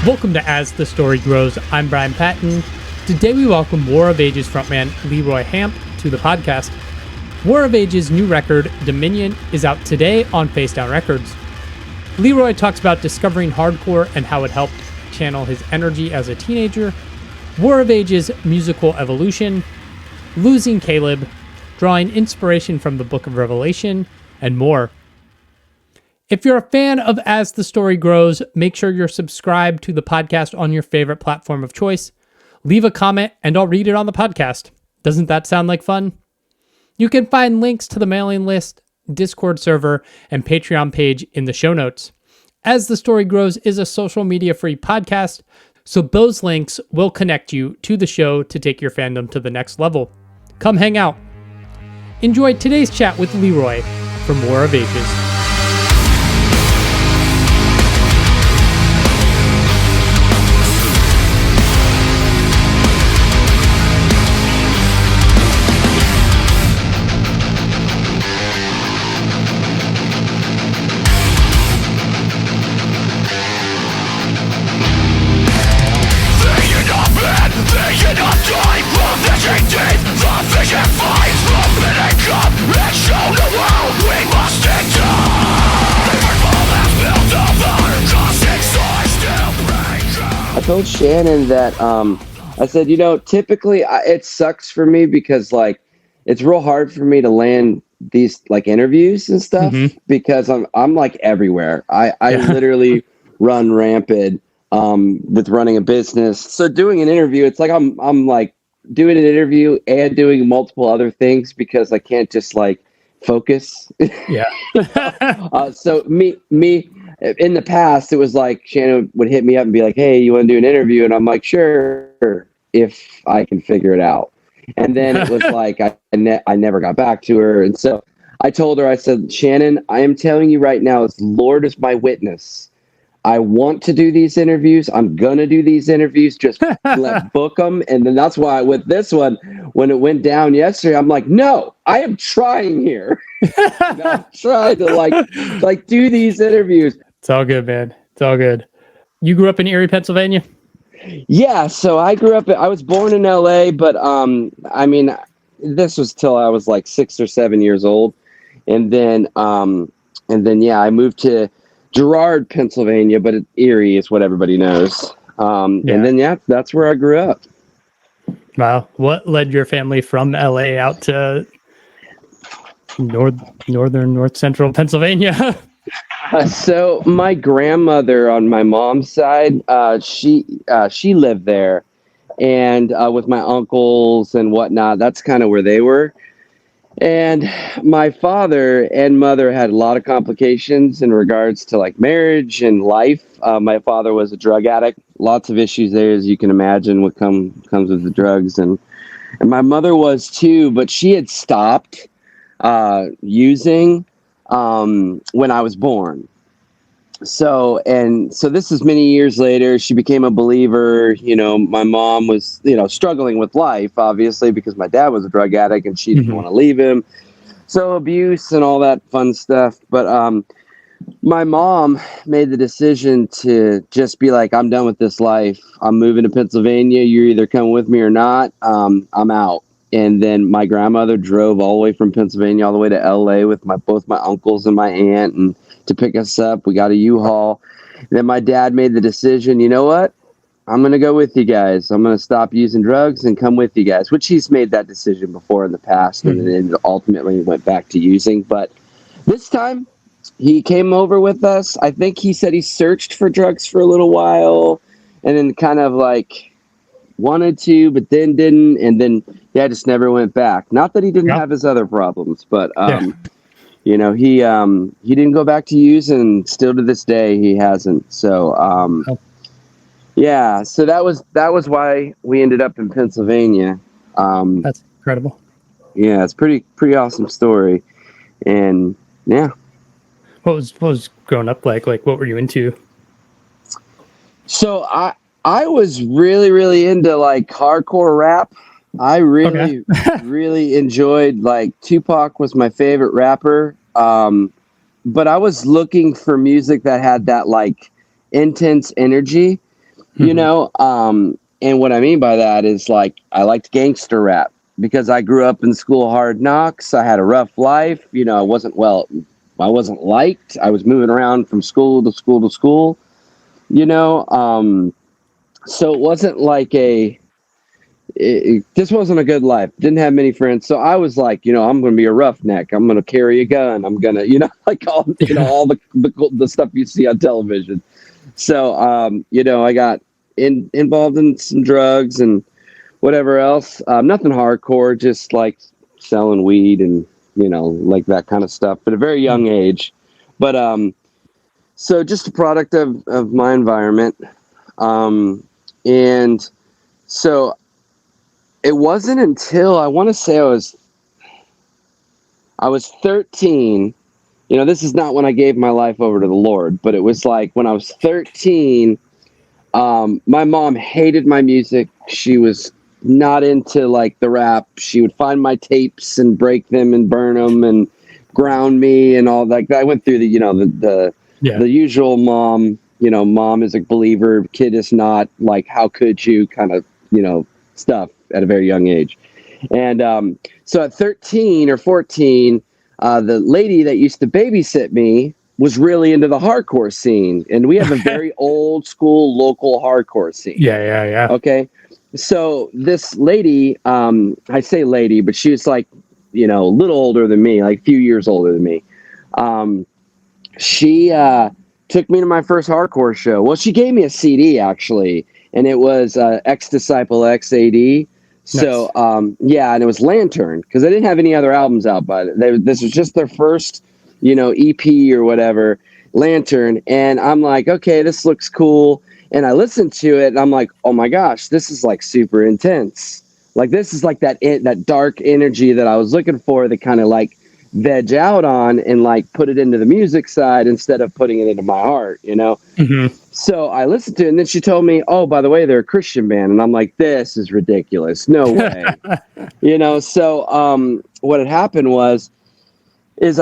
Welcome to As the Story Grows. I'm Brian Patton. Today we welcome War of Ages frontman Leroy Hamp to the podcast. War of Ages' new record, Dominion, is out today on Facedown Records. Leroy talks about discovering hardcore and how it helped channel his energy as a teenager, War of Ages' musical evolution, losing Kaleb, drawing inspiration from the Book of Revelation, and more. If you're a fan of As the Story Grows, make sure you're subscribed to the podcast on your favorite platform of choice. Leave a comment and I'll read it on the podcast. Doesn't that sound like fun? You can find links to the mailing list, Discord server, and Patreon page in the show notes. As the Story Grows is a social media free podcast, so those links will connect you to the show to take your fandom to the next level. Come hang out. Enjoy today's chat with Leroy from War of Ages. I told Shannon that I said, typically it sucks for me because it's real hard for me to land these interviews and stuff because I'm everywhere. I literally run rampant with running a business. So doing an interview, it's like I'm doing an interview and doing multiple other things because I can't just focus. Yeah. So me in the past, it was Shannon would hit me up and be like, "Hey, you want to do an interview?" And I'm like, "Sure, if I can figure it out." And then it was I never got back to her. And so I told her, I said, "Shannon, I am telling you right now, as Lord is my witness, I want to do these interviews. I'm going to do these interviews. Just book them." And then that's why with this one, when it went down yesterday, I'm like, "No, I am trying here." I'm trying to do these interviews. It's all good, man. It's all good. You grew up in Erie, Pennsylvania? Yeah. So I was born in LA, but this was till I was 6 or 7 years old. And then I moved to Girard, Pennsylvania, but Erie is what everybody knows. And then, that's where I grew up. Wow. What led your family from LA out to north central Pennsylvania? So my grandmother on my mom's side, she lived there, and with my uncles and whatnot, that's kind of where they were. And my father and mother had a lot of complications in regards to marriage and life. My father was a drug addict, lots of issues there, as you can imagine, what comes with the drugs, and my mother was too, but she had stopped using when I was born. So this is many years later. She became a believer. My mom was, struggling with life, obviously, because my dad was a drug addict and she didn't want to leave him. So abuse and all that fun stuff. But my mom made the decision to just be like, "I'm done with this life. I'm moving to Pennsylvania. You're either coming with me or not. I'm out." And then my grandmother drove all the way from Pennsylvania all the way to LA with both my uncles and my aunt and to pick us up. We got a U-Haul. And then my dad made the decision, "You know what? I'm going to go with you guys. I'm going to stop using drugs and come with you guys," which he's made that decision before in the past. And then ultimately went back to using. But this time he came over with us. I think he said he searched for drugs for a little while and then kind of wanted to, but then didn't, and then just never went back. Not that he didn't have his other problems, but he didn't go back to use, and still to this day he hasn't. So so that was why we ended up in Pennsylvania. That's incredible. Yeah, it's pretty awesome story, and yeah. What was growing up like? What were you into? So I was really, really into hardcore rap. I really, really enjoyed Tupac was my favorite rapper. But I was looking for music that had that intense energy. you know. And what I mean by that is, like, I liked gangster rap because I grew up in school hard knocks. I had a rough life. You know, I wasn't liked. I was moving around from school to school to school, you know. So it wasn't like this wasn't a good life. Didn't have many friends. So I was like, you know, I'm going to be a roughneck. I'm going to carry a gun. I'm going to, you know, like all, you know, all the stuff you see on television. So, you know, I got involved in some drugs and whatever else. Nothing hardcore, just like selling weed and, you know, like that kind of stuff at a very young age. But so just a product of my environment. And so it wasn't until I want to say I was 13. You know, this is not when I gave my life over to the Lord, but it was like when I was 13. My mom hated my music. She was not into like the rap. She would find my tapes and break them and burn them and ground me and all that. I went through the, you know, the usual mom, you know, mom is a believer, kid is not, like, how could you kind of, you know, stuff at a very young age. And so at 13 or 14, the lady that used to babysit me was really into the hardcore scene. And we have a very old school local hardcore scene. Yeah. Okay. So this lady, I say lady, but she was like, you know, a little older than me, like a few years older than me. She took me to my first hardcore show. Well, she gave me a CD actually, and it was xDisciplex AD. So, yeah, and it was Lantern, because they didn't have any other albums out by it. This was just their first, you know, EP or whatever, Lantern. And I'm like, okay, this looks cool. And I listened to it, and I'm like, oh my gosh, this is like super intense. Like, this is like that dark energy that I was looking for, that kind of like veg out on and like put it into the music side instead of putting it into my heart, you know? Mm-hmm. So I listened to it, and then she told me, oh, by the way, they're a Christian band. And I'm like, this is ridiculous. No way. You know, so what had happened is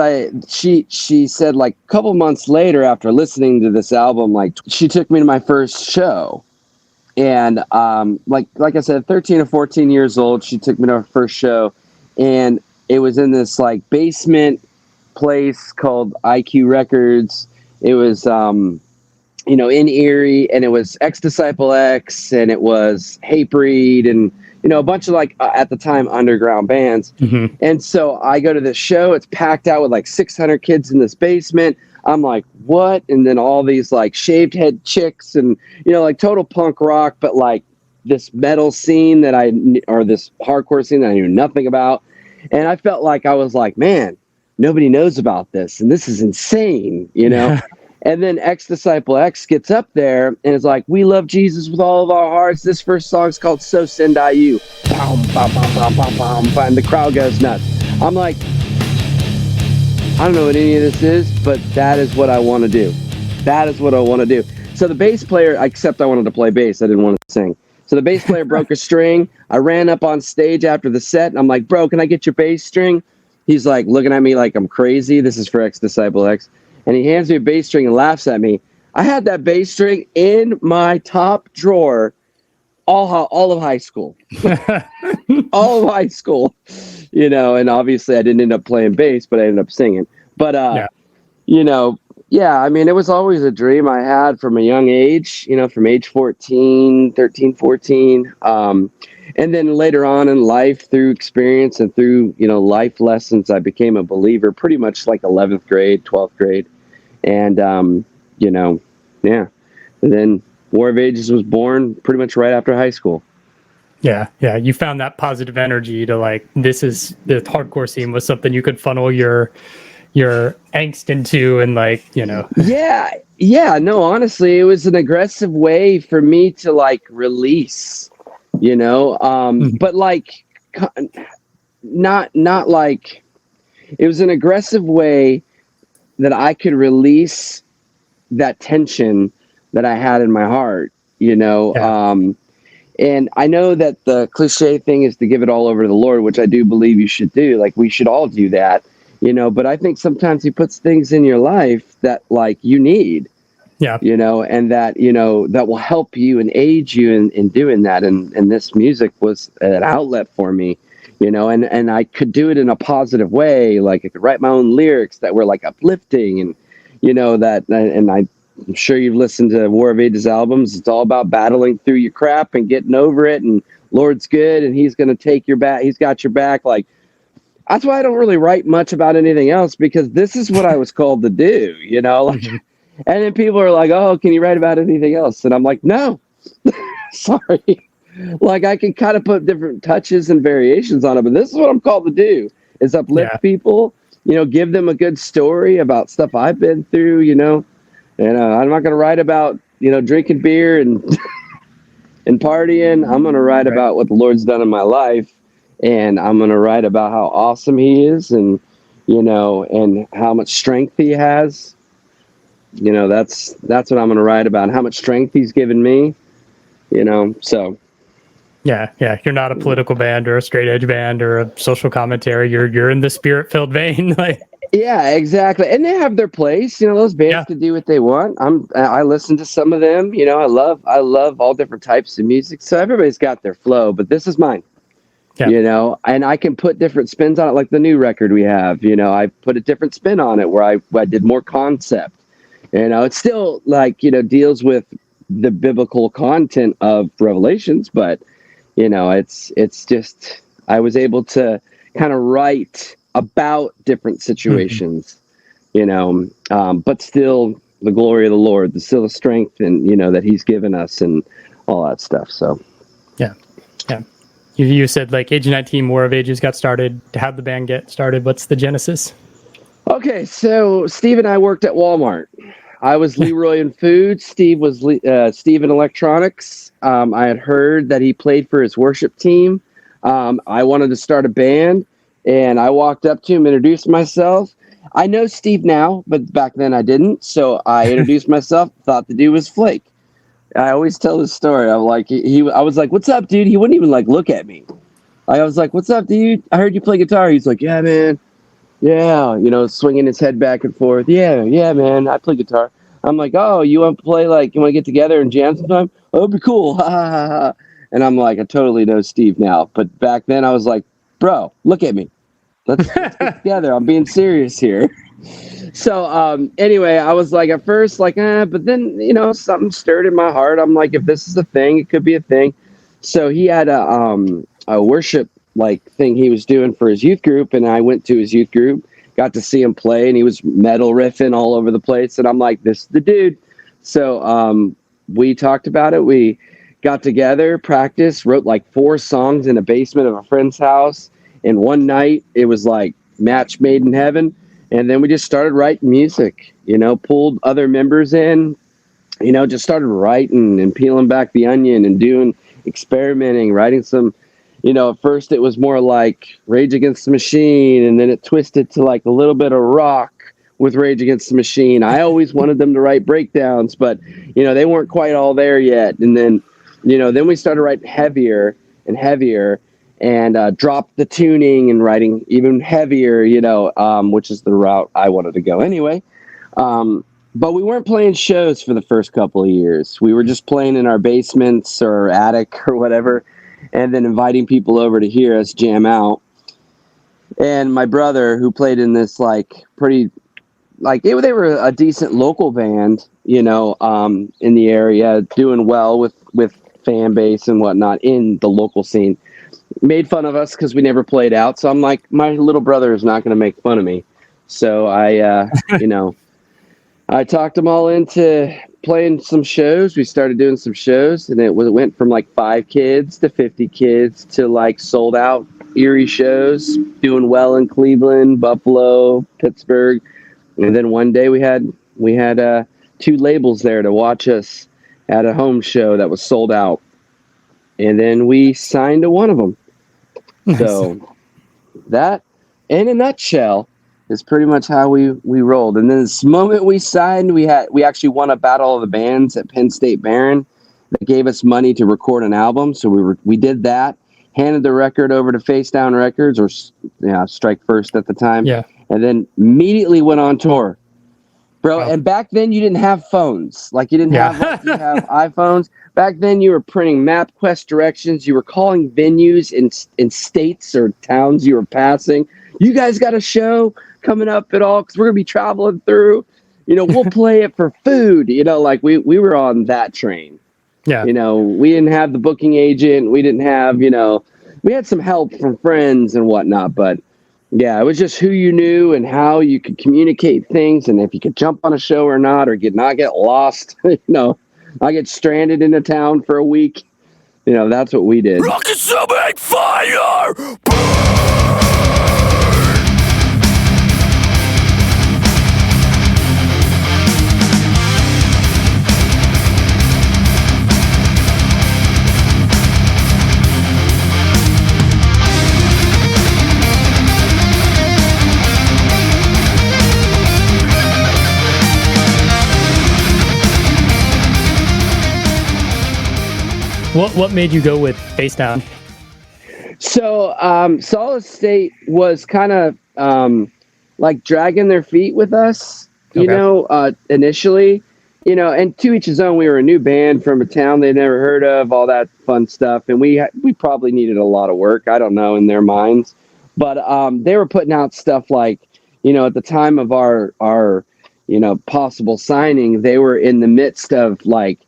she said, like, a couple months later after listening to this album, like, she took me to my first show. And like I said, 13 or 14 years old, she took me to her first show. And it was in this like basement place called IQ Records. It was you know, in Erie, and it was xDisciplex, and it was Hatebreed, and, you know, a bunch of like at the time underground bands. Mm-hmm. And so I go to this show. It's packed out with like 600 kids in this basement. I'm like, what? And then all these like shaved head chicks, and, you know, like total punk rock, but like this metal scene or this hardcore scene that I knew nothing about. And I felt like I was like, man, nobody knows about this, and this is insane, you know? Yeah. And then xDisciplex gets up there and is like, we love Jesus with all of our hearts. This first song is called So Send I You. Bam, bam, bam, bam, bam, bam, and the crowd goes nuts. I'm like, I don't know what any of this is, but that is what I want to do. That is what I want to do. So the bass player, except I wanted to play bass, I didn't want to sing. So the bass player broke a string. I ran up on stage after the set, and I'm like, bro, can I get your bass string? He's like looking at me like I'm crazy. This is for xDisciplex. And he hands me a bass string and laughs at me. I had that bass string in my top drawer all of high school. All of high school. You know, and obviously I didn't end up playing bass, but I ended up singing. But, you know, yeah, I mean, it was always a dream I had from a young age, you know, from age 13, 14. And then later on in life, through experience and through, you know, life lessons, I became a believer pretty much like 11th grade, 12th grade. And, you know, yeah. And then War of Ages was born pretty much right after high school. Yeah. You found that positive energy to like, the hardcore scene was something you could funnel your angst into, and like, you know. Yeah. No, honestly, it was an aggressive way for me to like release, you know, but like, not like, it was an aggressive way that I could release that tension that I had in my heart, you know. Yeah. And I know that the cliche thing is to give it all over to the Lord, which I do believe you should do. Like, we should all do that, you know. But I think sometimes He puts things in your life that like you need, Yeah. And that, that will help you and aid you in doing that. And this music was an outlet for me, and I could do it in a positive way. Like I could write my own lyrics that were like uplifting and, I'm sure you've listened to War of Ages albums. It's all about battling through your crap and getting over it. And Lord's good. And he's going to take your back. He's got your back. Like, that's why I don't really write much about anything else, because this is what I was called to do, like, Mhm. and then people are like, oh, can you write about anything else? And I'm like, no, sorry. Like, I can kind of put different touches and variations on it, but this is what I'm called to do, is uplift people, give them a good story about stuff I've been through, and I'm not going to write about, drinking beer and, and partying. I'm going to write about what the Lord's done in my life. And I'm going to write about how awesome he is and, and how much strength he has. That's what I'm going to write about, how much strength he's given me, so. Yeah. You're not a political band or a straight edge band or a social commentary. You're in the spirit filled vein. Like, yeah, exactly. And they have their place. Those bands can do what they want. I listen to some of them. I love all different types of music. So everybody's got their flow, but this is mine. yeah. And I can put different spins on it, like the new record we have. I put a different spin on it where I did more concept. It's still like, deals with the biblical content of Revelations, but it's just, I was able to kind of write about different situations, but still the glory of the Lord, still the strength and, that he's given us and all that stuff. So, Yeah. You said like Age 19, War of Ages got started. How'd the band get started? What's the genesis? Okay, so Steve and I worked at Walmart. I was Leroy in food. Steve was Steve in electronics. I had heard that he played for his worship team. I wanted to start a band, and I walked up to him, introduced myself. I know Steve now, but back then I didn't. So I introduced myself, thought the dude was Flake. I always tell this story. I'm like, I was like, "What's up, dude?" He wouldn't even like look at me. I was like, "What's up, dude? I heard you play guitar." He's like, "Yeah, man. Yeah," swinging his head back and forth. Yeah, man, I play guitar. I'm like, "Oh, you want to play? Like, you want to get together and jam sometime? Oh, it'd be cool." Ha ha ha ha. And I'm like, I totally know Steve now, but back then I was like, "Bro, look at me. Let's get together. I'm being serious here." So anyway, I was like at first like, but then something stirred in my heart. I'm like, if this is a thing, it could be a thing. So he had a worship like thing he was doing for his youth group, and I went to his youth group, got to see him play, and he was metal riffing all over the place, and I'm like, this is the dude. So we talked about it. We got together, practiced, wrote like 4 songs in a basement of a friend's house. And one night it was like match made in heaven. And then we just started writing music, pulled other members in, just started writing and peeling back the onion and doing, experimenting, writing some, at first it was more like Rage Against the Machine. And then it twisted to like a little bit of rock with Rage Against the Machine. I always wanted them to write breakdowns, but, they weren't quite all there yet. And then, then we started writing heavier and heavier. And dropped the tuning and writing even heavier, which is the route I wanted to go anyway. But we weren't playing shows for the first couple of years. We were just playing in our basements or attic or whatever, and then inviting people over to hear us jam out. And my brother, who played in this like pretty, like they were a decent local band, in the area, doing well with fan base and whatnot in the local scene, made fun of us because we never played out. So I'm like, my little brother is not going to make fun of me. So I, I talked them all into playing some shows. We started doing some shows, and it went from like 5 kids to 50 kids to like sold out Erie shows, doing well in Cleveland, Buffalo, Pittsburgh. And then one day we had 2 labels there to watch us at a home show that was sold out. And then we signed to one of them. Nice. So that, in a nutshell, is pretty much how we rolled. And then this moment we signed, we actually won a battle of the bands at Penn State Barron that gave us money to record an album. So we did that, handed the record over to Facedown Records, or Strike First at the time. Yeah. And then immediately went on tour. Bro, and back then you didn't have phones. Like you didn't have like you have iPhones. Back then you were printing MapQuest directions. You were calling venues in states or towns you were passing. You guys got a show coming up at all? Because we're gonna be traveling through. We'll play it for food. Like we were on that train. Yeah. We didn't have the booking agent. We didn't have, we had some help from friends and whatnot, but yeah, it was just who you knew and how you could communicate things, and if you could jump on a show or not, or not get lost. I get stranded in a town for a week. That's what we did. Rocket Summit Fire! What made you go with Facedown? So Solid State was kind of like dragging their feet with us, initially, and to each his own. We were a new band from a town they'd never heard of, all that fun stuff, and we probably needed a lot of work. I don't know, in their minds, but they were putting out stuff like, at the time of our possible signing, they were in the midst of like,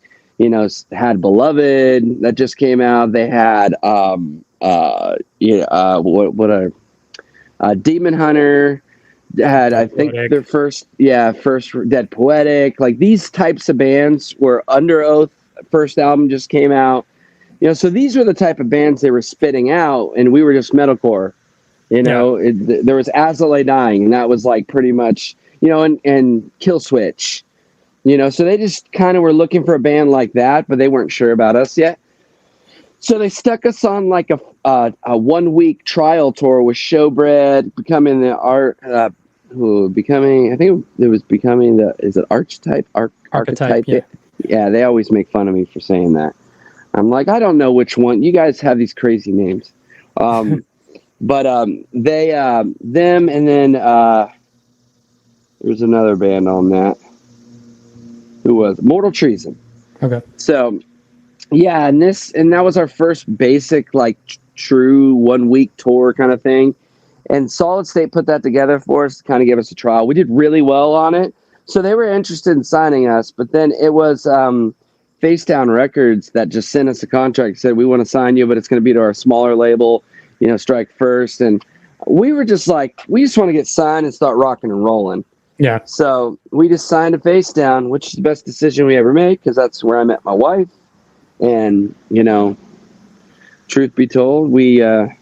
had Beloved that just came out. They had Demon Hunter had, I think, their first Dead Poetic. Like these types of bands were Under Oath. First album just came out. So these were the type of bands they were spitting out, and we were just metalcore. There was As I Lay Dying, and that was like pretty much, and Kill Switch. So they just kind of were looking for a band like that, but they weren't sure about us yet. So they stuck us on like a 1 week trial tour with Showbread, becoming the Archetype. Yeah, they always make fun of me for saying that. I'm like, I don't know which one. You guys have these crazy names. But they, them, and then there's another band on that. Who was Mortal Treason. Okay. So, yeah, and that was our first basic, like, true 1 week tour kind of thing. And Solid State put that together for us to kind of give us a trial. We did really well on it. So they were interested in signing us. But then it was Facedown Records that just sent us a contract, said, we want to sign you, but it's going to be to our smaller label, Strike First. And we were just like, we just want to get signed and start rocking and rolling. Yeah. So we just signed a Facedown, which is the best decision we ever made, because that's where I met my wife. And, truth be told, we, have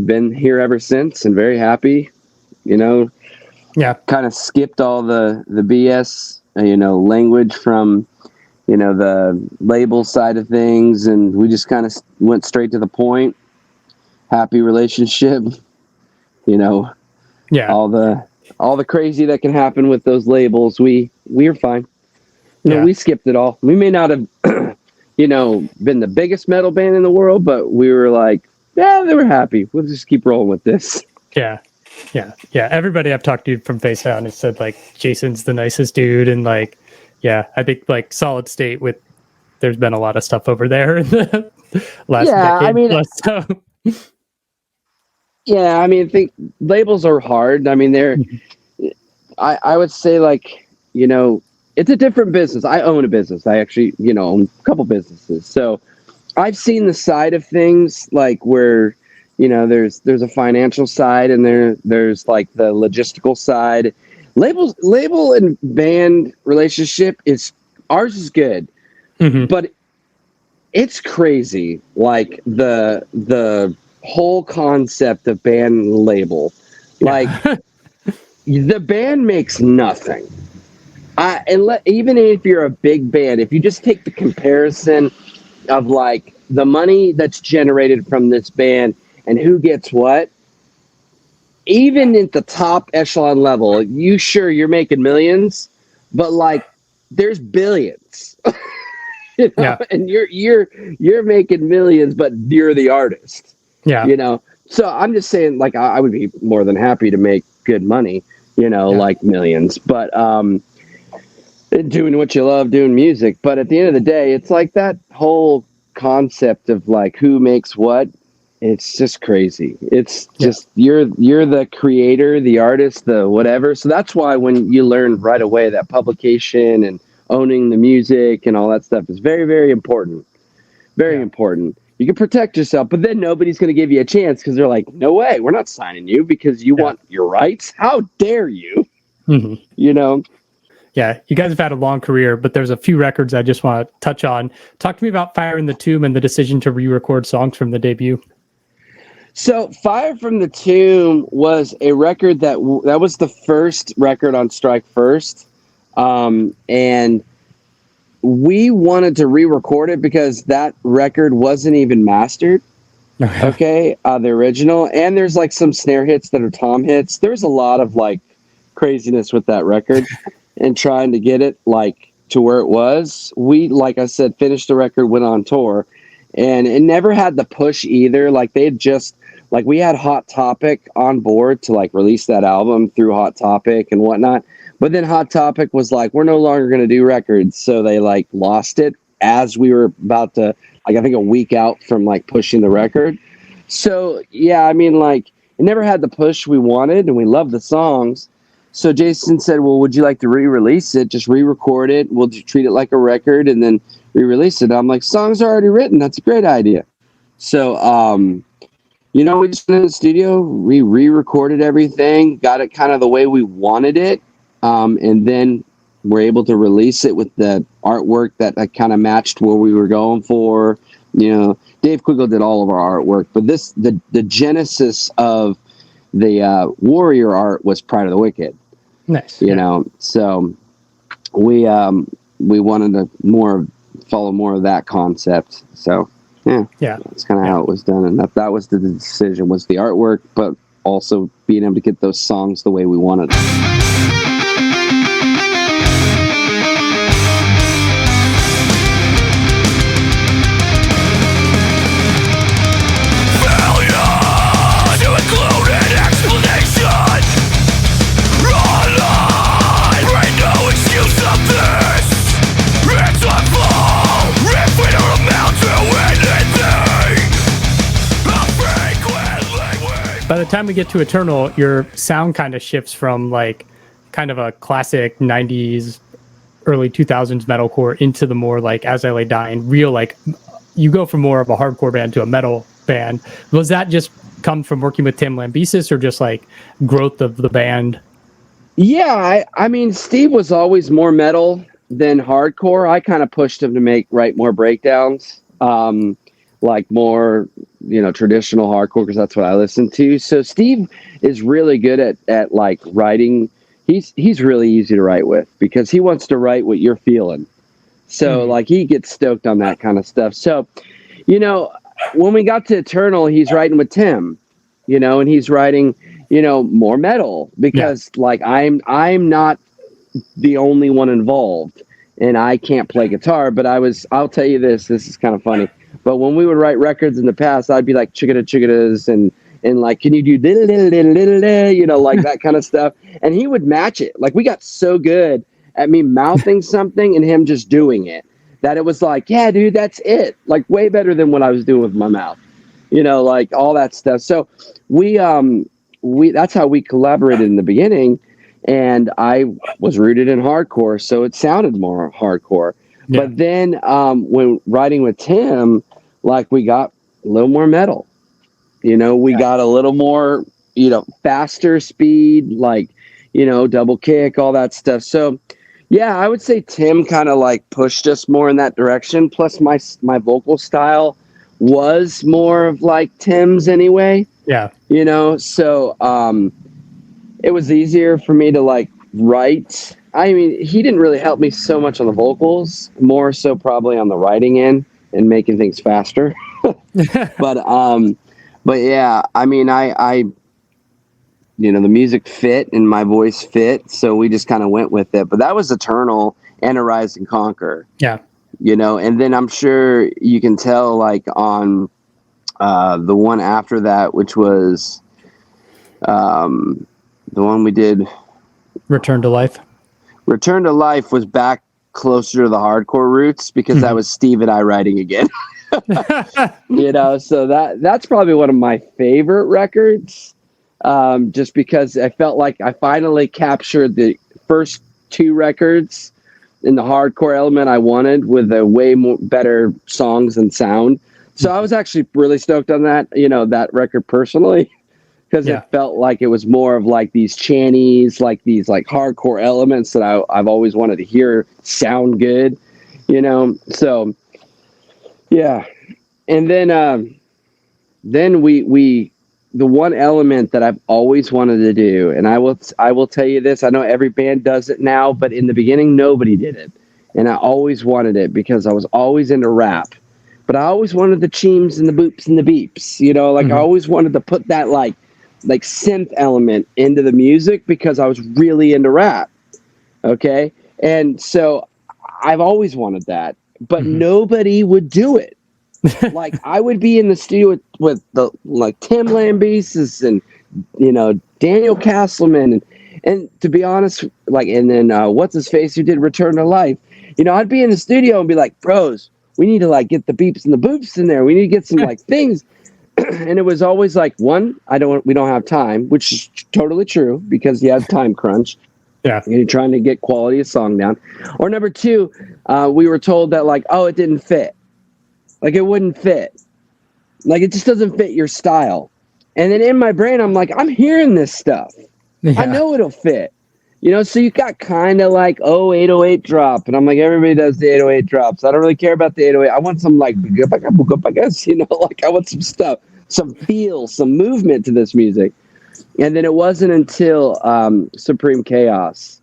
been here ever since and very happy, Yeah. Kind of skipped all the BS, language from, the label side of things. And we just kind of went straight to the point. Happy relationship, Yeah. all the crazy that can happen with those labels, we're fine. We skipped it all. We may not have, been the biggest metal band in the world, but we were like, yeah, they were happy. We'll just keep rolling with this. Yeah. Everybody I've talked to from Facedown has said like Jason's the nicest dude, and like, yeah, I think like Solid State there's been a lot of stuff over there in the last decade plus. So. Yeah, I think labels are hard. I would say like, it's a different business. I own a business. I actually, own a couple businesses. So I've seen the side of things like where, there's a financial side and there's like the logistical side. Label and band relationship ours is good, but it's crazy. Like the whole concept of band label, like the band makes nothing. Even if you're a big band, if you just take the comparison of like the money that's generated from this band and who gets what, even at the top echelon level, you're making millions, but like there's billions. And you're making millions, but you're the artist. Yeah. So I'm just saying, like, I would be more than happy to make good money, like millions. But doing what you love, doing music. But at the end of the day, it's like that whole concept of like who makes what. It's just crazy. It's just you're the creator, the artist, the whatever. So that's why when you learn right away that publication and owning the music and all that stuff is very, very important. Very important. You can protect yourself, but then nobody's going to give you a chance because they're like, no way, we're not signing you because you want your rights. How dare you? Mm-hmm. Yeah, you guys have had a long career, but there's a few records I just want to touch on. Talk to me about Fire in the Tomb and the decision to re-record songs from the debut. So Fire from the Tomb was a record that was the first record on Strike First. And we wanted to re-record it because that record wasn't even mastered. Okay. The original. And there's like some snare hits that are tom hits. There's a lot of like craziness with that record and trying to get it like to where it was. We, like I said, finished the record, went on tour, and it never had the push either. Like they had just, like we had Hot Topic on board to like release that album through Hot Topic and whatnot. But then Hot Topic was like, we're no longer going to do records. So they like lost it as we were about to, like, I think a week out from like pushing the record. So yeah, I mean, like it never had the push we wanted and we loved the songs. So Jason said, well, would you like to re-release it? Just re-record it. We'll treat it like a record and then re-release it. I'm like, songs are already written. That's a great idea. So, we just went in the studio, we re-recorded everything, got it kind of the way we wanted it, and then we're able to release it with the artwork that kind of matched what we were going for. Dave Quiggle did all of our artwork, but the genesis of the Warrior art was Pride of the Wicked. Nice. So we wanted to follow more of that concept. So. Yeah, that's kind of how it was done, and that was the decision, was the artwork, but also being able to get those songs the way we wanted them. By the time we get to Eternal, your sound kind of shifts from like kind of a classic 90s, early 2000s metalcore into the more like As I Lay Dying, real, like you go from more of a hardcore band to a metal band. Was that just come from working with Tim Lambesis or just like growth of the band? Yeah, I mean, Steve was always more metal than hardcore. I kind of pushed him to write more breakdowns, like more, traditional hardcore, because that's what I listen to. So Steve is really good at like writing. He's really easy to write with because he wants to write what you're feeling. So like he gets stoked on that kind of stuff. So, when we got to Eternal, he's writing with Tim, and he's writing, more metal because like I'm not the only one involved and I can't play guitar, but I'll tell you this is kind of funny. But when we would write records in the past, I'd be like chickadas and like, can you do like that kind of stuff? And he would match it. Like we got so good at me mouthing something and him just doing it that it was like, yeah, dude, that's it. Like way better than what I was doing with my mouth, like all that stuff. So we that's how we collaborated in the beginning. And I was rooted in hardcore, so it sounded more hardcore. Yeah. But then when writing with Tim, like we got a little more metal, we got a little more, faster speed, like, double kick, all that stuff. So yeah, I would say Tim kind of like pushed us more in that direction. Plus my vocal style was more of like Tim's anyway. Yeah. So it was easier for me to like write. I mean, he didn't really help me so much on the vocals, more so probably on the writing end and making things faster. But yeah, I mean, I the music fit and my voice fit, so we just kind of went with it. But that was Eternal and Arise and Conquer. Yeah. And then I'm sure you can tell like on the one after that, which was the one we did Return to Life. Return to Life was back closer to the hardcore roots because that was Steve and I writing again. So that's probably one of my favorite records. Just because I felt like I finally captured the first two records in the hardcore element I wanted with a way more better songs and sound. So I was actually really stoked on that, that record personally, because it felt like it was more of like these chanties, like these like hardcore elements that I've always wanted to hear sound good, So yeah, and then we the one element that I've always wanted to do, and I will tell you this, I know every band does it now, but in the beginning nobody did it, and I always wanted it because I was always into rap, but I always wanted the cheems and the boops and the beeps, I always wanted to put that like synth element into the music because I was really into rap. Okay. And so I've always wanted that, but nobody would do it. Like I would be in the studio with the like Tim Lambesis and Daniel Castleman and to be honest, like, and then what's his face who did Return to Life, I'd be in the studio and be like, bros, we need to like get the beeps and the boops in there. We need to get some like things. And it was always like, one, we don't have time, which is totally true because you have time crunch. Yeah. You're trying to get quality of song down. Or number two, we were told that like, oh, it didn't fit. Like it wouldn't fit. Like it just doesn't fit your style. And then in my brain, I'm like, I'm hearing this stuff. Yeah. I know it'll fit. So you got kind of like, 808 drop. And I'm like, everybody does the 808 drops. I don't really care about the 808. I want some like, I guess, like I want some stuff, some feel, some movement to this music. And then it wasn't until Supreme Chaos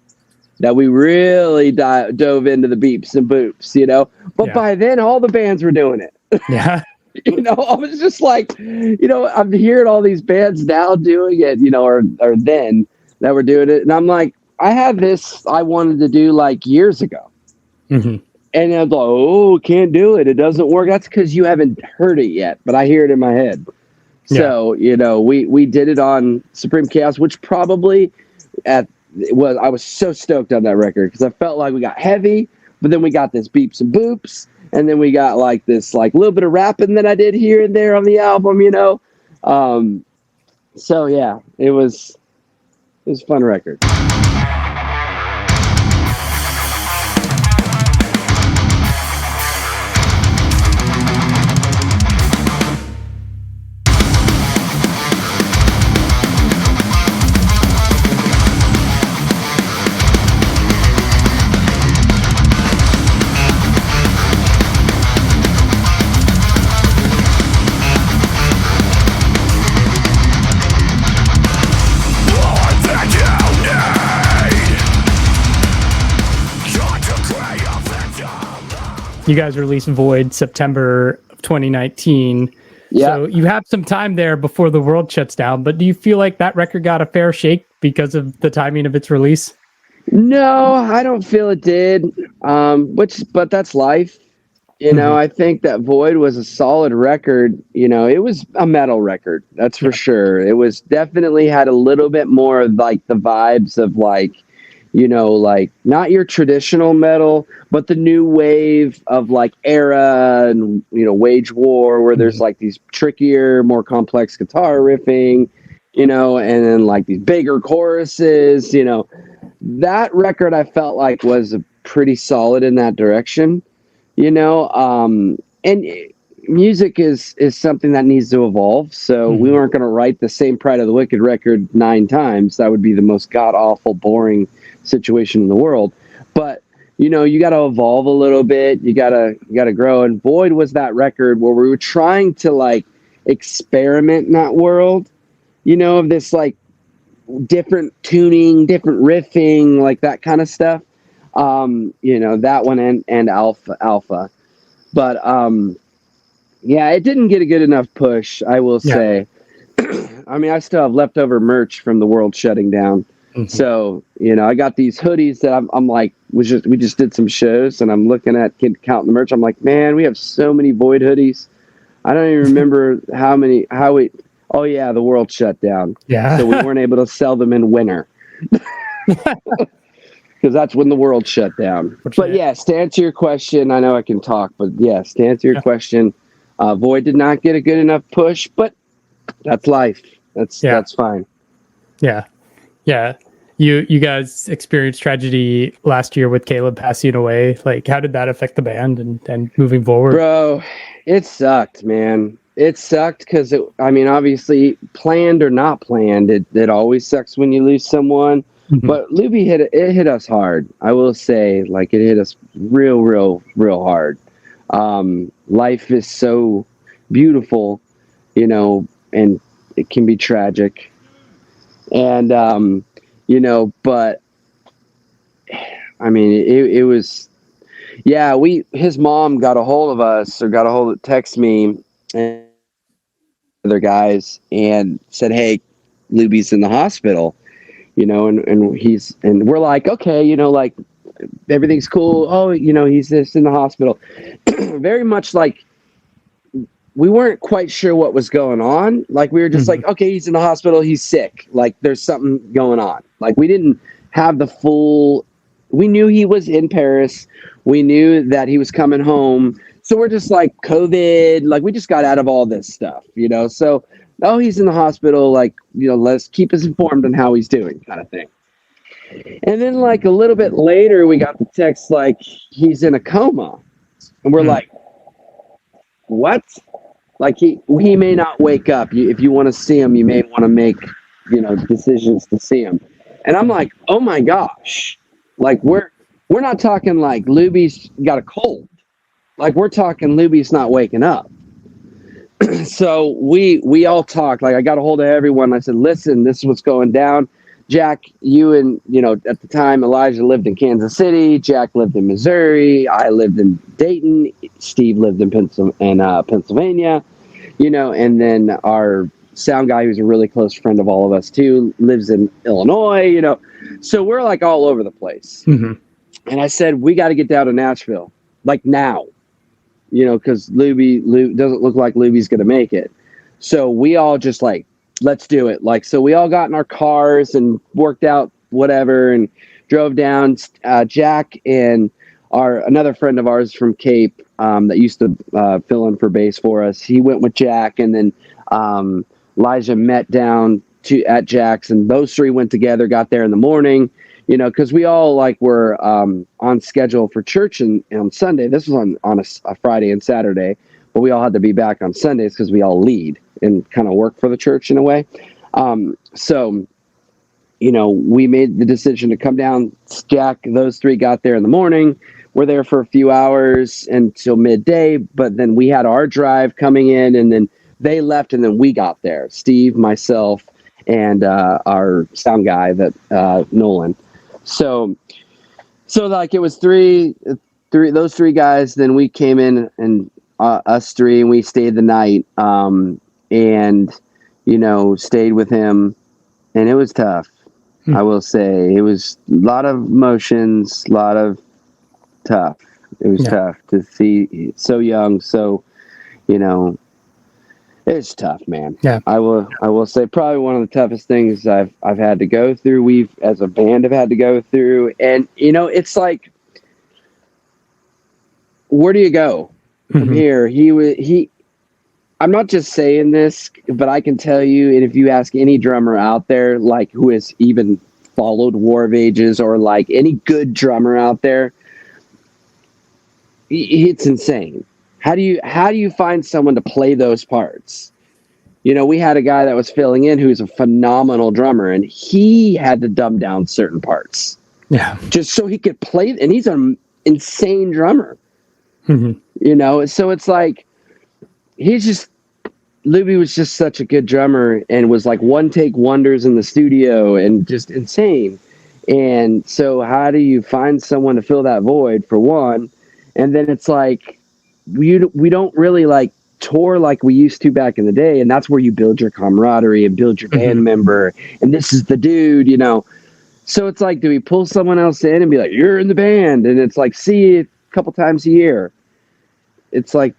that we really dove into the beeps and boops, But by then, all the bands were doing it. Yeah. I was just like, I'm hearing all these bands now doing it, or then that were doing it. And I'm like, I had this I wanted to do like years ago. And I was like, can't do it. It doesn't work. That's because you haven't heard it yet, but I hear it in my head. Yeah. So, we did it on Supreme Chaos, which probably I was so stoked on that record because I felt like we got heavy, but then we got this beeps and boops, and then we got like this like little bit of rapping that I did here and there on the album, So yeah, it was a fun record. You guys released Void September of 2019. Yeah. So you have some time there before the world shuts down, but do you feel like that record got a fair shake because of the timing of its release? No, I don't feel it did. But that's life. I think that Void was a solid record. It was a metal record. That's for sure. It was definitely had a little bit more of like the vibes of like, like not your traditional metal, but the new wave of like Era and, Wage War, where there's like these trickier, more complex guitar riffing, and then like these bigger choruses, that record I felt like was pretty solid in that direction, and music is something that needs to evolve. So we weren't going to write the same Pride of the Wicked record 9 times. That would be the most god awful, boring situation in the world. But you got to evolve a little bit. You gotta grow. And Void was that record where we were trying to like experiment in that world, of this like different tuning, different riffing, like that kind of stuff. That one and Alpha. But yeah, it didn't get a good enough push, I will say. I mean, I still have leftover merch from the world shutting down. So, I got these hoodies that I'm like, we just did some shows and I'm looking at counting the merch. I'm like, man, we have so many Void hoodies. I don't even remember the world shut down. Yeah. So we weren't able to sell them in winter. Because that's when the world shut down. But yes, to answer your question, I know I can talk, but yes, to answer your question, Void did not get a good enough push, but that's life. That's fine. Yeah. You guys experienced tragedy last year with Kaleb passing away. Like, how did that affect the band and moving forward? Bro, it sucked, man. It sucked because obviously, planned or not planned, it always sucks when you lose someone. But Luby hit us hard. I will say, like, it hit us real hard. Life is so beautiful, and it can be tragic. And, but it was, his mom got a hold of us or text me and other guys and said, hey, Luby's in the hospital. And we're like, okay, like everything's cool. Oh, he's just in the hospital. Very much like we weren't quite sure what was going on. Like we were just like, okay, he's in the hospital. He's sick. Like there's something going on. Like we didn't have the full, we knew he was in Paris. We knew that he was coming home. So we're just like COVID, like we just got out of all this stuff, so oh, he's in the hospital, like, let's keep us informed on how he's doing, kind of thing. And then, like, a little bit later, we got the text, like, he's in a coma. And we're like, what? Like, he may not wake up. If you want to see him, you may want to make, decisions to see him. And I'm like, oh, my gosh. Like, we're not talking, like, Luby's got a cold. Like, we're talking Luby's not waking up. So we all talked. Like I got a hold of everyone. I said, listen, this is what's going down. Jack, you and, at the time, Elijah lived in Kansas City. Jack lived in Missouri. I lived in Dayton. Steve lived in Pennsylvania, and then our sound guy, who's a really close friend of all of us too, lives in Illinois, so we're like all over the place. And I said, we got to get down to Nashville, like now. Because Luby doesn't look like Luby's going to make it. So we all just like, let's do it. Like, so we all got in our cars and worked out whatever and drove down. Jack and another friend of ours from Cape that used to fill in for bass for us. He went with Jack, and then Elijah met down at Jack's, and those three went together, got there in the morning. Because we all like were on schedule for church on Sunday. This was on a Friday and Saturday, but we all had to be back on Sundays because we all lead and kind of work for the church in a way. So, we made the decision to come down. Jack, those three got there in the morning. We're there for a few hours until midday, but then we had our drive coming in, and then they left, and then we got there. Steve, myself, and our sound guy, Nolan. So like it was those three guys. Then we came in and us three, and we stayed the night, and stayed with him, and it was tough. I will say it was a lot of emotions, a lot of tough. It was tough to see so young. So, it's tough, man. Yeah, I will say probably one of the toughest things I've had to go through. We've as a band have had to go through, and it's like, where do you go from here? I'm not just saying this, but I can tell you, and if you ask any drummer out there, like who has even followed War of Ages or like any good drummer out there, it's insane. How do you find someone to play those parts? We had a guy that was filling in who's a phenomenal drummer, and he had to dumb down certain parts. Yeah. Just so he could play, and he's an insane drummer. So it's like Luby was just such a good drummer and was like one take wonders in the studio and just insane. And so how do you find someone to fill that void, for one? And then it's like, we don't really like tour like we used to back in the day, and that's where you build your camaraderie and build your band member, and this is the dude, so it's like, do we pull someone else in and be like, you're in the band, and it's like, see you a couple times a year? It's like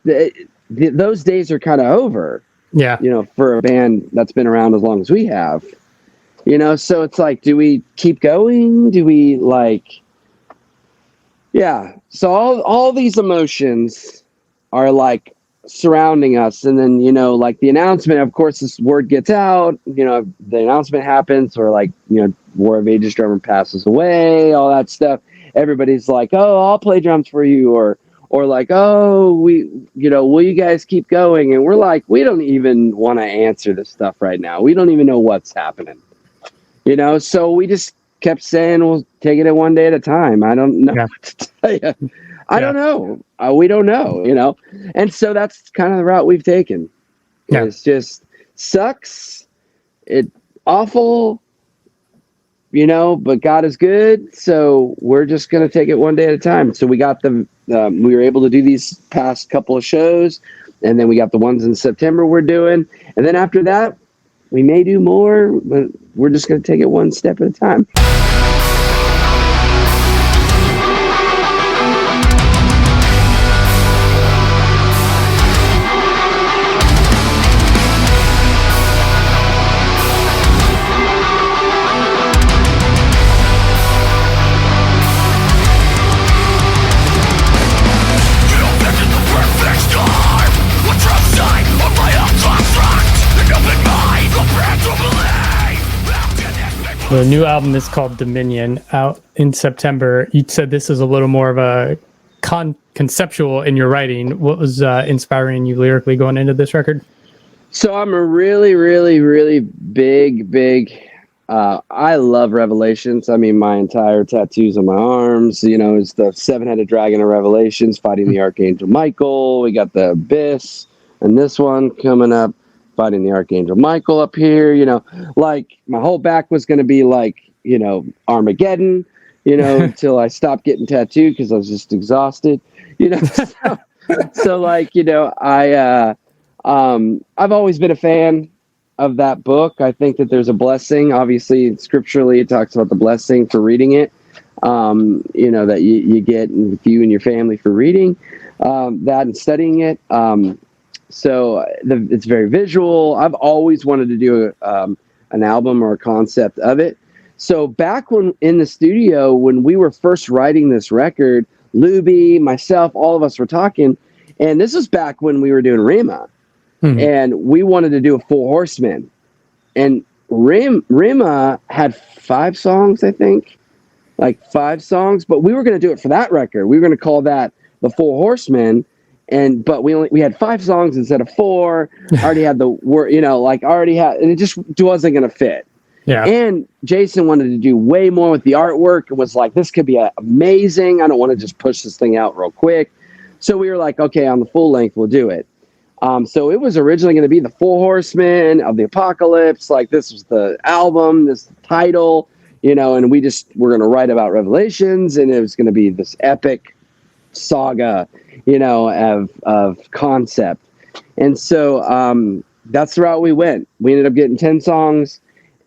those days are kind of over, for a band that's been around as long as we have. So it's like, do we keep going? Do we like, yeah. So all these emotions are like surrounding us. And then, like the announcement, of course, this word gets out, the announcement happens, or like, War of Ages drummer passes away, all that stuff. Everybody's like, oh, I'll play drums for you. Or like, oh, will you guys keep going? And we're like, we don't even want to answer this stuff right now. We don't even know what's happening. So we just kept saying, we'll take it one day at a time. I don't know what to tell you. I don't know. We don't know, And so that's kind of the route we've taken. Yeah. It's just sucks. It's awful, but God is good. So we're just going to take it one day at a time. So we got we were able to do these past couple of shows, and then we got the ones in September we're doing. And then after that, we may do more, but we're just going to take it one step at a time. The new album is called Dominion, out in September. You said this is a little more of a conceptual in your writing. What was inspiring you lyrically going into this record? So I'm a really, really, really big, I love Revelations. I mean, my entire tattoos on my arms, is the seven-headed dragon of Revelations fighting the Archangel Michael. We got the Abyss and this one coming up, fighting the Archangel Michael up here, like my whole back was going to be like, Armageddon, until I stopped getting tattooed because I was just exhausted, so like, I've always been a fan of that book. I think that there's a blessing, obviously scripturally it talks about the blessing for reading it, that you get with you and your family for reading that and studying it. So it's very visual. I've always wanted to do an album or a concept of it. So back when in the studio, when we were first writing this record, Luby, myself, all of us were talking, and this was back when we were doing Rima, and we wanted to do a Four Horsemen, and Rima had 5 songs, I think, like 5 songs, but we were going to do it for that record. We were going to call that the Four Horsemen. But we had 5 songs instead of 4. I already had the word, and it just wasn't going to fit. Yeah. And Jason wanted to do way more with the artwork. It was like, this could be amazing. I don't want to just push this thing out real quick. So we were like, okay, on the full length, we'll do it. So it was originally going to be the Four Horsemen of the Apocalypse. Like, this was the album, this title, and we're going to write about Revelations, and it was going to be this epic saga, of concept. And so that's the route we went. We ended up getting 10 songs.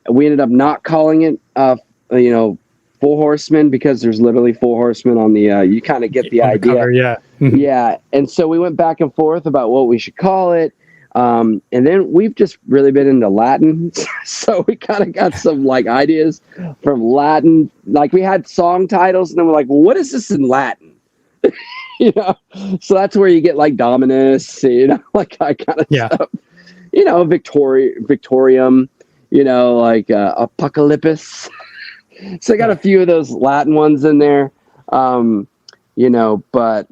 We ended up not calling it, Four Horsemen, because there's literally 4 horsemen on the, you kind of get the idea. Cover, yeah. Yeah. And so we went back and forth about what we should call it. And then we've just really been into Latin. So we kind of got some like ideas from Latin. Like we had song titles and then we're like, well, what is this in Latin? So that's where you get like Dominus, like that kind of stuff. Victorium, like Apocalypse. So I got a few of those Latin ones in there, but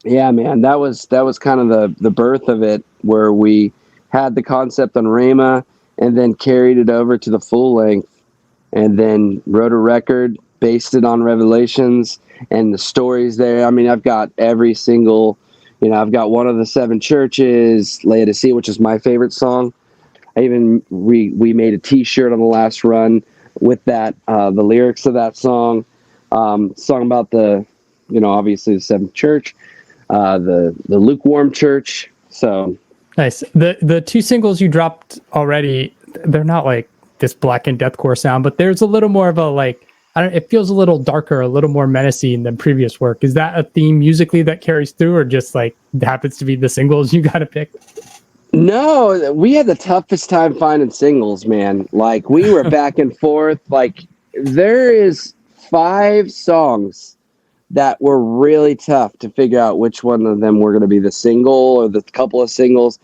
yeah, man, that was kind of the birth of it, where we had the concept on Rhema and then carried it over to the full length and then wrote a record, based it on Revelations and the stories there. I mean, I've got every single, I've got one of the 7 churches, Laodicea, which is my favorite song. I even, we made a t-shirt on the last run with that, the lyrics of that song, song about the, obviously the 7th church, the lukewarm church. So nice. The 2 singles you dropped already, they're not like this black and deathcore sound, but there's a little more of a like, it feels a little darker, a little more menacing than previous work. Is that a theme musically that carries through, or just like happens to be the singles you got to pick? No, we had the toughest time finding singles, man. Like we were back and forth. Like there is 5 songs that were really tough to figure out which one of them were going to be the single or the couple of singles.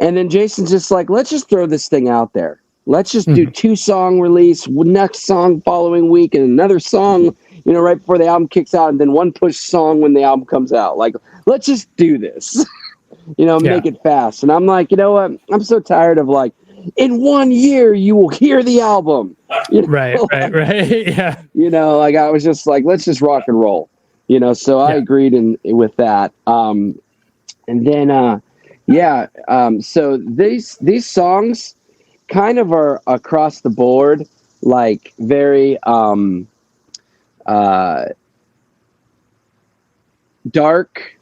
And then Jason's just like, let's just throw this thing out there. Let's just do 2-song release, next song following week, and another song, right before the album kicks out, and then one push song when the album comes out. Like, let's just do this. Make it fast. And I'm like, you know what? I'm so tired of like, in 1 year, you will hear the album. Right. Yeah. Like I was just like, let's just rock and roll. So I agreed with that. And then, so these songs kind of are across the board, like very dark.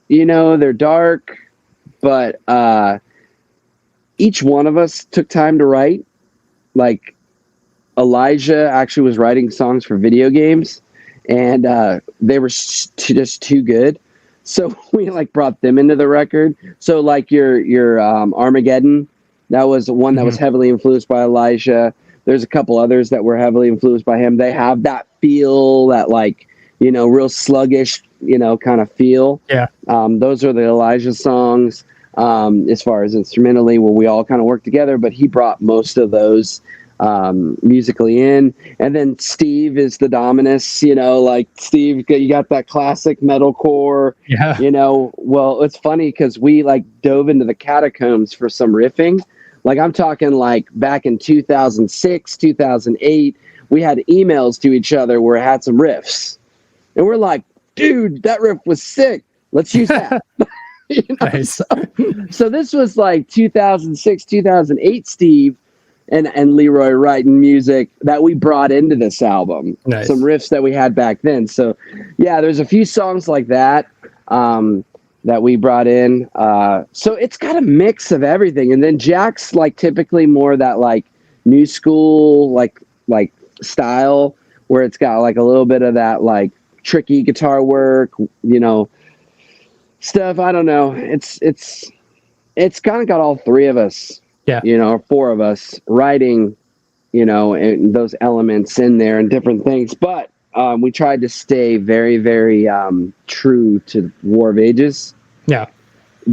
They're dark, but each one of us took time to write. Like Elijah actually was writing songs for video games, and they were just too good. So we like brought them into the record. So like your Armageddon, that was one that was heavily influenced by Elijah. There's a couple others that were heavily influenced by him. They have that feel, that like, real sluggish, kind of feel. Yeah. Those are the Elijah songs, as far as instrumentally, where we all kind of work together, but he brought most of those musically in. And then Steve is the Dominus, like Steve, you got that classic metalcore. Yeah. Well, it's funny because we like dove into the catacombs for some riffing. Like I'm talking like back in 2006, 2008, we had emails to each other where it had some riffs. And we're like, dude, that riff was sick. Let's use that. Nice. So this was like 2006, 2008 Steve and Leroy writing music that we brought into this album. Nice. Some riffs that we had back then. So yeah, there's a few songs like that that we brought in. So it's got a mix of everything. And then Jack's like typically more that like new school like style where it's got like a little bit of that like tricky guitar work, stuff. I don't know. It's kind of got all 3 of us, or 4 of us writing, and those elements in there and different things. But we tried to stay very, very true to War of Ages. Yeah.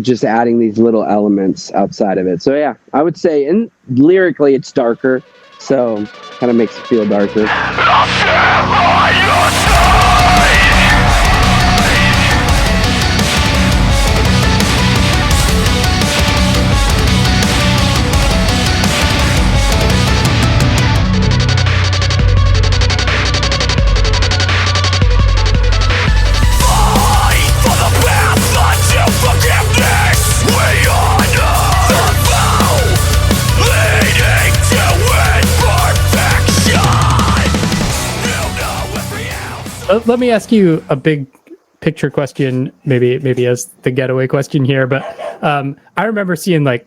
Just adding these little elements outside of it. So yeah, I would say, and lyrically it's darker, so kind of makes it feel darker. Let me ask you a big picture question, maybe as the getaway question here. But I remember seeing like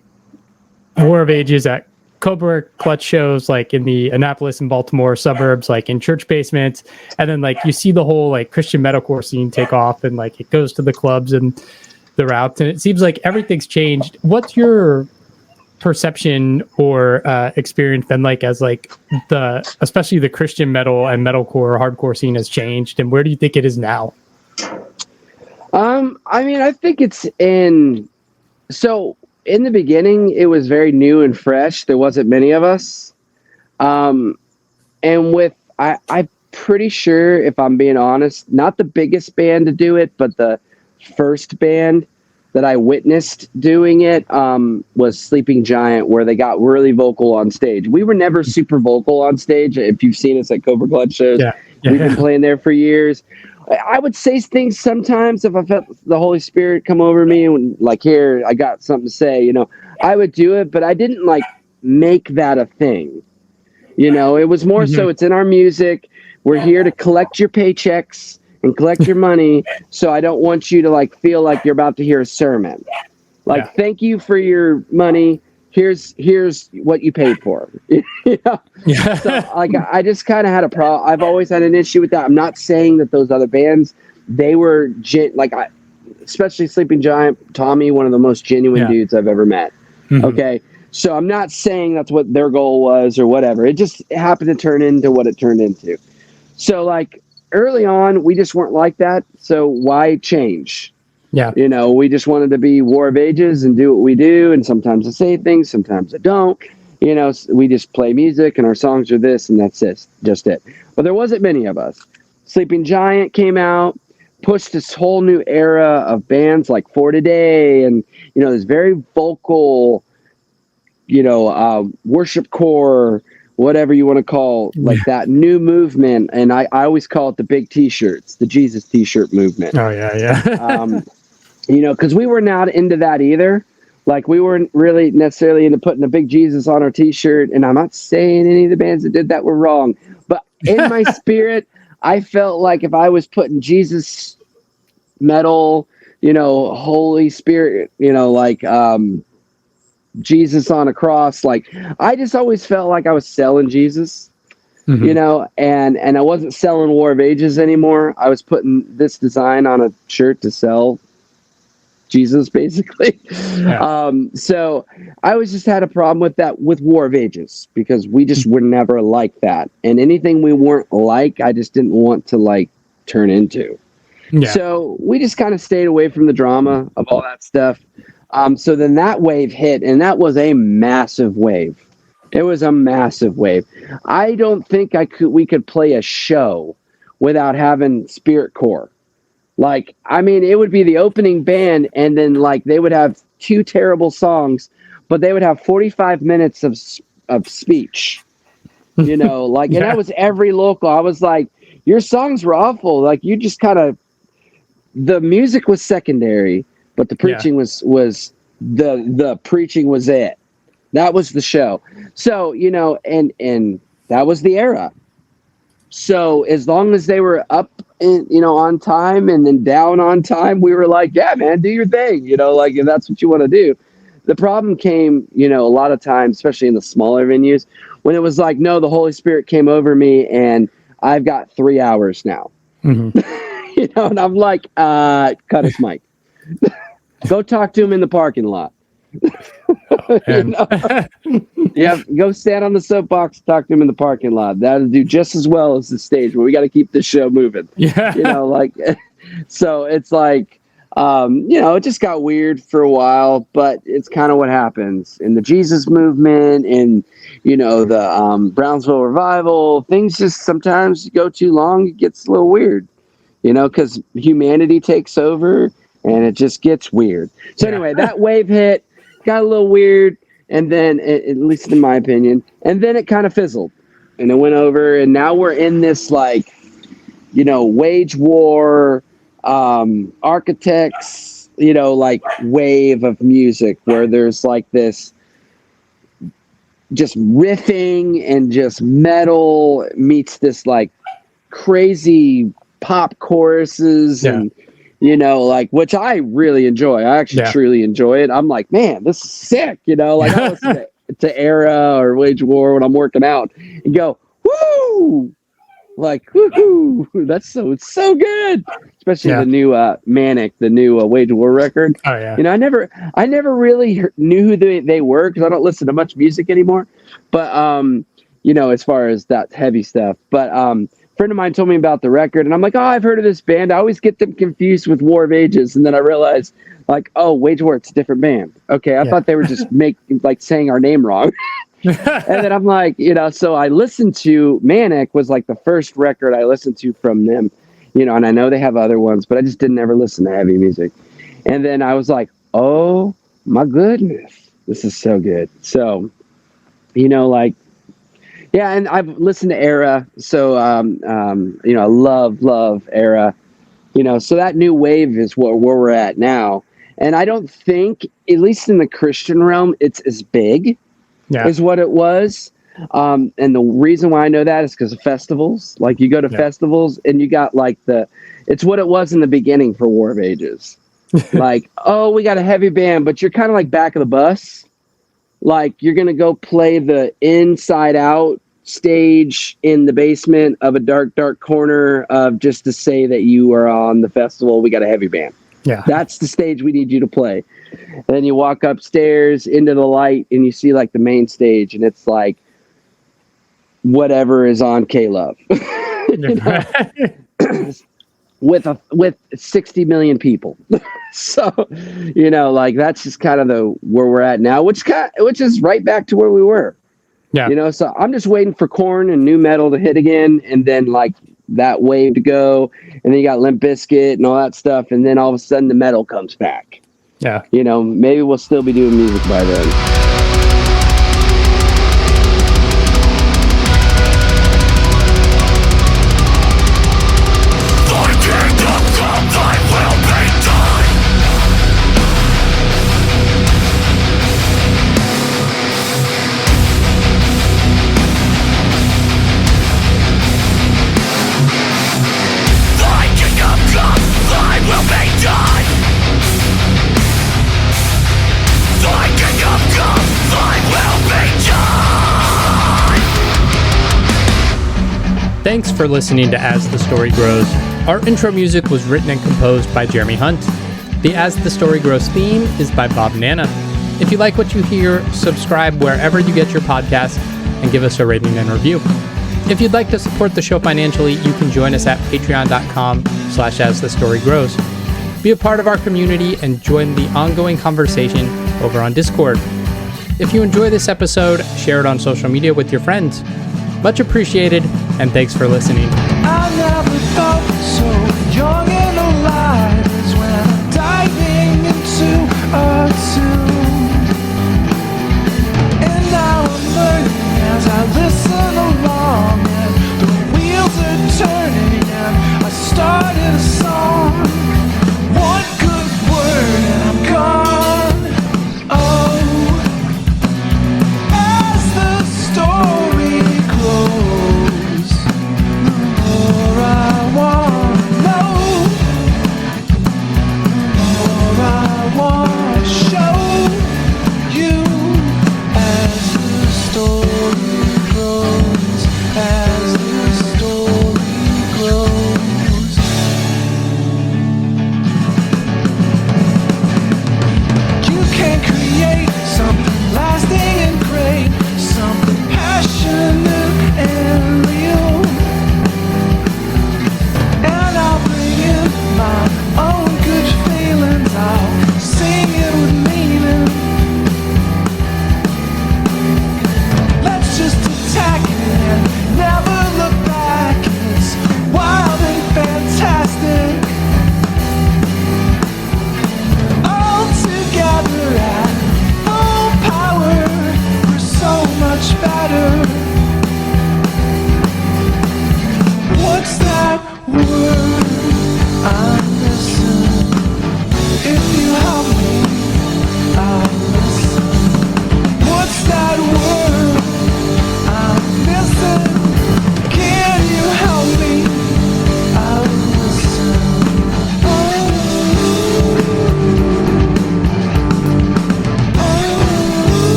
War of Ages at Cobra Clutch shows, like in the Annapolis and Baltimore suburbs, like in church basements, and then like you see the whole like Christian metalcore scene take off, and like it goes to the clubs and the routes, and it seems like everything's changed. What's your perception or experience been like as like especially the Christian metal and metalcore hardcore scene has changed, and where do you think it is now? I think it's in the beginning it was very new and fresh. There wasn't many of us, and with I'm pretty sure, if I'm being honest, not the biggest band to do it, but the first band that I witnessed doing it was Sleeping Giant, where they got really vocal on stage. We were never super vocal on stage. If you've seen us at Cobra Clutch shows, we've been playing there for years. I would say things sometimes if I felt the Holy Spirit come over me and like, here, I got something to say, I would do it, but I didn't like make that a thing. It was more so it's in our music. We're here to collect your paychecks and collect your money. So I don't want you to like feel like you're about to hear a sermon. Like, thank you for your money. Here's what you paid for. So like, I just kind of had a problem. I've always had an issue with that. I'm not saying that those other bands, they were especially Sleeping Giant, Tommy, one of the most genuine dudes I've ever met. Mm-hmm. Okay. So I'm not saying that's what their goal was or whatever. It just happened to turn into what it turned into. So like early on, we just weren't like that. So why change? Yeah. You know, we just wanted to be War of Ages and do what we do. And sometimes I say things, sometimes I don't. You know, we just play music and our songs are this and that's it, just it. But there wasn't many of us. Sleeping Giant came out, pushed this whole new era of bands like For Today and, you know, this very vocal, you know, worship core, whatever you want to call like that new movement. And I always call it the big T-shirts, the Jesus T-shirt movement. Oh, yeah. You know, because we were not into that either. Like, we weren't really necessarily into putting a big Jesus on our T-shirt. And I'm not saying any of the bands that did that were wrong. But in my spirit, I felt like if I was putting Jesus metal, you know, Holy Spirit, you know, like Jesus on a cross, like, I just always felt like I was selling Jesus. Mm-hmm. You know, and I wasn't selling War of Ages anymore. I was putting this design on a shirt to sell Jesus, basically. Yeah. So I always just had a problem with that with War of Ages because we just were never like that. And anything we weren't like, I just didn't want to like turn into. Yeah. So we just kind of stayed away from the drama of all that stuff. So then that wave hit, and that was a massive wave. It was a massive wave. I don't think we could play a show without having Spirit Core. Like, I mean, it would be the opening band, and then like they would have 2 terrible songs, but they would have 45 minutes of speech. You know, like, and that was every local. I was like, your songs were awful. Like, you just kind of, the music was secondary, but the preaching was the preaching was it. That was the show. So, you know, and that was the era. So as long as they were up, you know, on time and then down on time, we were like, yeah, man, do your thing. You know, like, if that's what you want to do. The problem came, you know, a lot of times, especially in the smaller venues, when it was like, no, the Holy Spirit came over me and I've got 3 hours now. Mm-hmm. You know, and I'm like, cut his mic. Go talk to him in the parking lot. You know? Yeah, go stand on the soapbox, talk to him in the parking lot. That'll do just as well as the stage, but we got to keep this show moving. Yeah, you know, like, so it's like, you know, it just got weird for a while, but it's kind of what happens in the Jesus movement and, you know, the Brownsville revival. Things just sometimes go too long, it gets a little weird, you know, because humanity takes over and it just gets weird. So anyway, that wave hit, got a little weird, and then, at least in my opinion, and then it kind of fizzled, and it went over, and now we're in this, like, you know, wage war, architects, you know, like, wave of music where there's, like, this just riffing and just metal meets this, like, crazy pop choruses and, you know, like, which I really enjoy. I actually truly enjoy it. I'm like, man, this is sick. You know, like, I listen to Era or Wage War when I'm working out and go, woo! Like, woo! It's so good. Especially the new Manic, the new Wage War record. Oh, yeah. You know, I never really knew who they were because I don't listen to much music anymore. But, you know, as far as that heavy stuff. But, friend of mine told me about the record, and I'm like, oh, I've heard of this band. I always get them confused with War of Ages, and then I realized, like, oh, Wage War, it's a different band. Okay, I thought they were just saying our name wrong. And then I'm like, you know, so I listened to Manic was like the first record I listened to from them, you know, and I know they have other ones, but I just didn't ever listen to heavy music. And then I was like, oh my goodness, this is so good. So, you know, like, yeah, and I've listened to Era, so you know, I love Era, you know. So that new wave is where we're at now, and I don't think, at least in the Christian realm, it's as big as what it was. And the reason why I know that is because of festivals. Like, you go to festivals, and you got like it's what it was in the beginning for War of Ages. Like, oh, we got a heavy band, but you're kind of like back of the bus. Like, you're gonna go play the Inside Out stage in the basement of a dark corner of just to say that you are on the festival. We got a heavy band. Yeah. That's the stage we need you to play. And then you walk upstairs into the light and you see like the main stage, and it's like whatever is on Kaleb. with 60 million people. So, like that's just kind of where we're at now, which is right back to where we were. Yeah. So I'm just waiting for Korn and new metal to hit again, and then like that wave to go, and then you got Limp Bizkit and all that stuff, and then all of a sudden the metal comes back. Yeah. Maybe we'll still be doing music by then. Thanks for listening to As the Story Grows. Our intro music was written and composed by Jeremy Hunt. The As the Story Grows theme is by Bob Nana. If you like what you hear, subscribe wherever you get your podcasts and give us a rating and review. If you'd like to support the show financially, you can join us at patreon.com/asthestorygrows. Be a part of our community and join the ongoing conversation over on Discord. If you enjoy this episode, share it on social media with your friends. Much appreciated, and thanks for listening. I'll never